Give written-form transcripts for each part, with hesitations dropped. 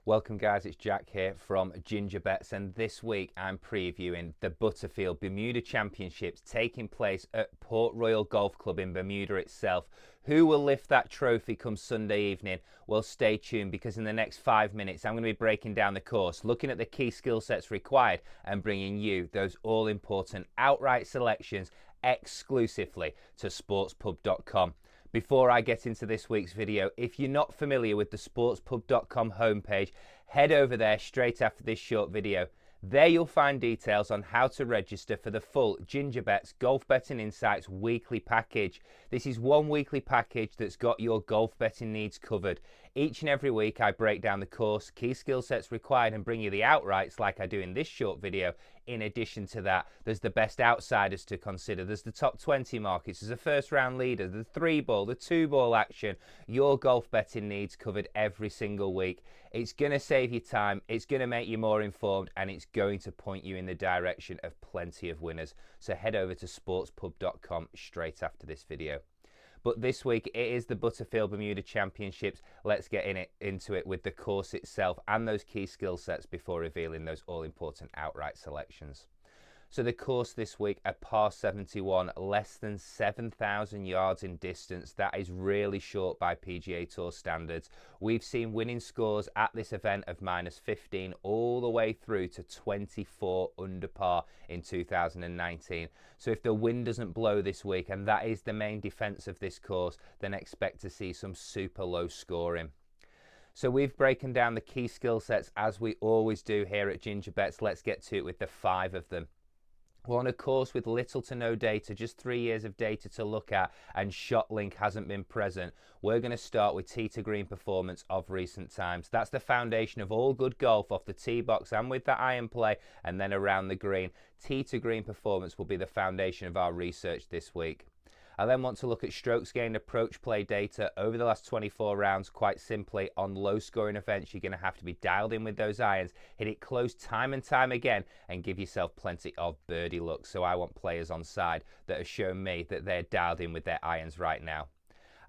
Welcome guys, it's Jack here from Ginger Bets, and this week I'm previewing the Butterfield Bermuda Championships taking place at Port Royal Golf Club in Bermuda itself. Who will lift that trophy come Sunday evening? Well, stay tuned, because in the next 5 minutes I'm going to be breaking down the course, looking at the key skill sets required and bringing you those all-important outright selections exclusively to sportspub.com. Before I get into this week's video, if you're not familiar with the sportspub.com homepage, head over there straight after this short video. There you'll find details on how to register for the full Ginger Bets Golf Betting Insights weekly package. This is one weekly package that's got your golf betting needs covered. Each and every week I break down the course, key skill sets required, and bring you the outrights like I do in this short video. In addition to that, there's the best outsiders to consider. There's the top 20 markets, there's a first round leader, the 3-ball, the 2-ball action. Your golf betting needs covered every single week. It's going to save you time, it's going to make you more informed, and it's going to point you in the direction of plenty of winners. So head over to sportspub.com straight after this video. But this week it is the Butterfield Bermuda Championships. Let's get into it with the course itself and those key skill sets before revealing those all-important outright selections. So the course this week, a par 71, less than 7,000 yards in distance. That is really short by PGA Tour standards. We've seen winning scores at this event of -15 all the way through to 24 under par in 2019. So if the wind doesn't blow this week, and that is the main defense of this course, then expect to see some super low scoring. So we've broken down the key skill sets as we always do here at Ginger Bets. Let's get to it with the 5 of them. Well, on a course with little to no data, just 3 years of data to look at, and ShotLink hasn't been present, we're going to start with tee to green performance of recent times. That's the foundation of all good golf, off the tee box and with the iron play, and then around the green. Tee to green performance will be the foundation of our research this week. I then want to look at strokes gained approach play data over the last 24 rounds. Quite simply, on low scoring events, you're going to have to be dialed in with those irons, hit it close time and time again, and give yourself plenty of birdie luck. So I want players on side that have shown me that they're dialed in with their irons right now.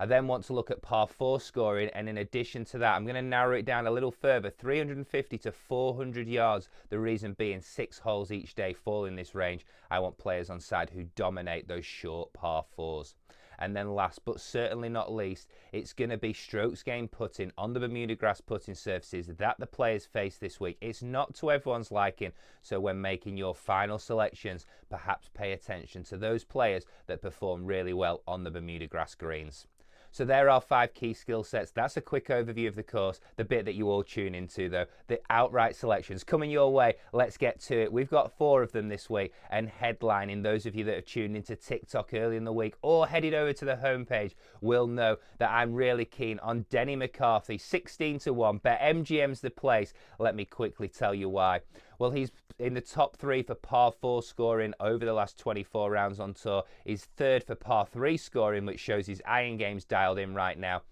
I then want to look at par 4 scoring, and in addition to that, I'm going to narrow it down a little further, 350 to 400 yards. The reason being 6 holes each day fall in this range. I want players on side who dominate those short par 4s. And then last but certainly not least, it's going to be strokes gained putting on the Bermuda grass putting surfaces that the players face this week. It's not to everyone's liking, so when making your final selections, perhaps pay attention to those players that perform really well on the Bermuda grass greens. So there are 5 key skill sets. That's a quick overview of the course. The bit that you all tune into, though, the outright selections coming your way. Let's get to it. We've got 4 of them this week, and headlining, those of you that have tuned into TikTok early in the week or headed over to the homepage will know that I'm really keen on Denny McCarthy, 16 to 1. BetMGM's the place. Let me quickly tell you why. Well, he's in the top 3 for par 4 scoring over the last 24 rounds on tour. He's 3rd for par 3 scoring, which shows his iron game's dialed in right now.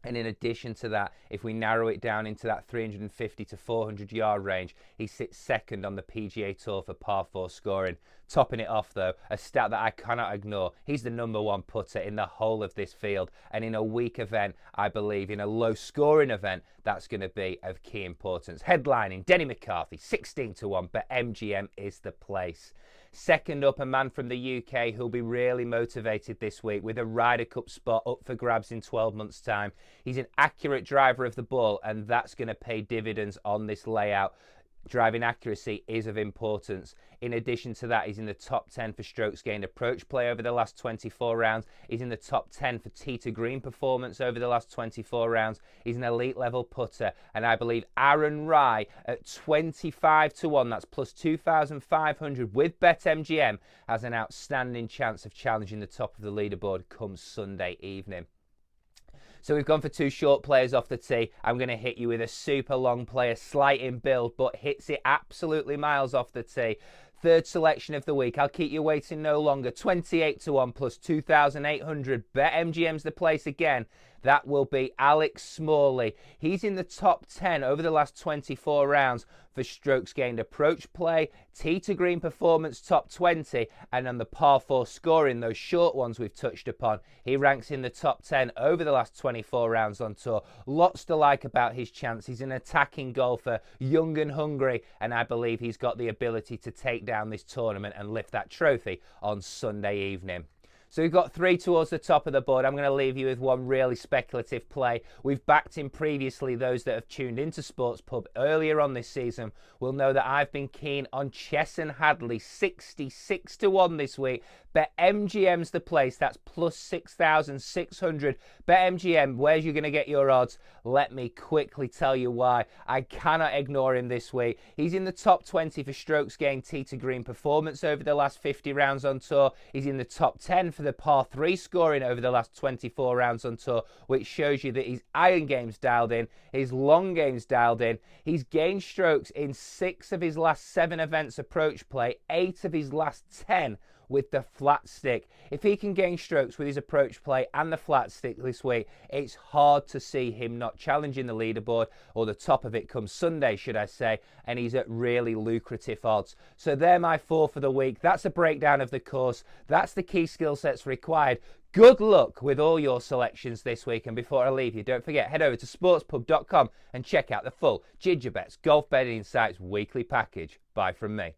And in addition to that, if we narrow it down into that 350 to 400 yard range, he sits 2nd on the PGA Tour for par 4 scoring. Topping it off though, a stat that I cannot ignore, he's the #1 putter in the whole of this field. And in a weak event, I believe, in a low scoring event, that's going to be of key importance. Headlining, Denny McCarthy, 16 to 1, but MGM is the place. Second up, a man from the UK who'll be really motivated this week with a Ryder Cup spot up for grabs in 12 months' time. He's an accurate driver of the ball, and that's going to pay dividends on this layout. Driving accuracy is of importance. In addition to that, he's in the top 10 for strokes gained approach play over the last 24 rounds. He's in the top 10 for tee to green performance over the last 24 rounds. He's an elite level putter, and I believe Aaron Rai at 25 to 1, that's plus 2,500 with BetMGM, has an outstanding chance of challenging the top of the leaderboard come Sunday evening. So we've gone for 2 short players off the tee. I'm going to hit you with a super long player, slight in build, but hits it absolutely miles off the tee. 3rd selection of the week. I'll keep you waiting no longer. 28 to 1 plus 2,800. BetMGM's the place again. That will be Alex Smalley. He's in the top 10 over the last 24 rounds for strokes gained approach play, tee to green performance top 20, and on the par 4 scoring, those short ones we've touched upon. He ranks in the top 10 over the last 24 rounds on tour. Lots to like about his chance. He's an attacking golfer, young and hungry, and I believe he's got the ability to take down this tournament and lift that trophy on Sunday evening. So we've got 3 towards the top of the board. I'm going to leave you with one really speculative play. We've backed him previously. Those that have tuned into Sports Pub earlier on this season will know that I've been keen on Chesson Hadley, 66 to 1 this week. BetMGM's the place. That's plus 6,600. BetMGM, where's you going to get your odds? Let me quickly tell you why. I cannot ignore him this week. He's in the top 20 for strokes gained tee to green performance over the last 50 rounds on tour. He's in the top 10 for the par 3 scoring over the last 24 rounds on tour, which shows you that his iron game's dialed in, his long game's dialed in. He's gained strokes in 6 of his last 7 events approach play, 8 of his last 10 with the flat stick. If he can gain strokes with his approach play and the flat stick this week, it's hard to see him not challenging the leaderboard, or the top of it come Sunday, should I say, and he's at really lucrative odds. So they're my 4 for the week. That's a breakdown of the course. That's the key skill sets required. Good luck with all your selections this week, and before I leave you, don't forget, head over to sportspub.com and check out the full Ginger Bets Golf Betting Insights weekly package. Bye from me.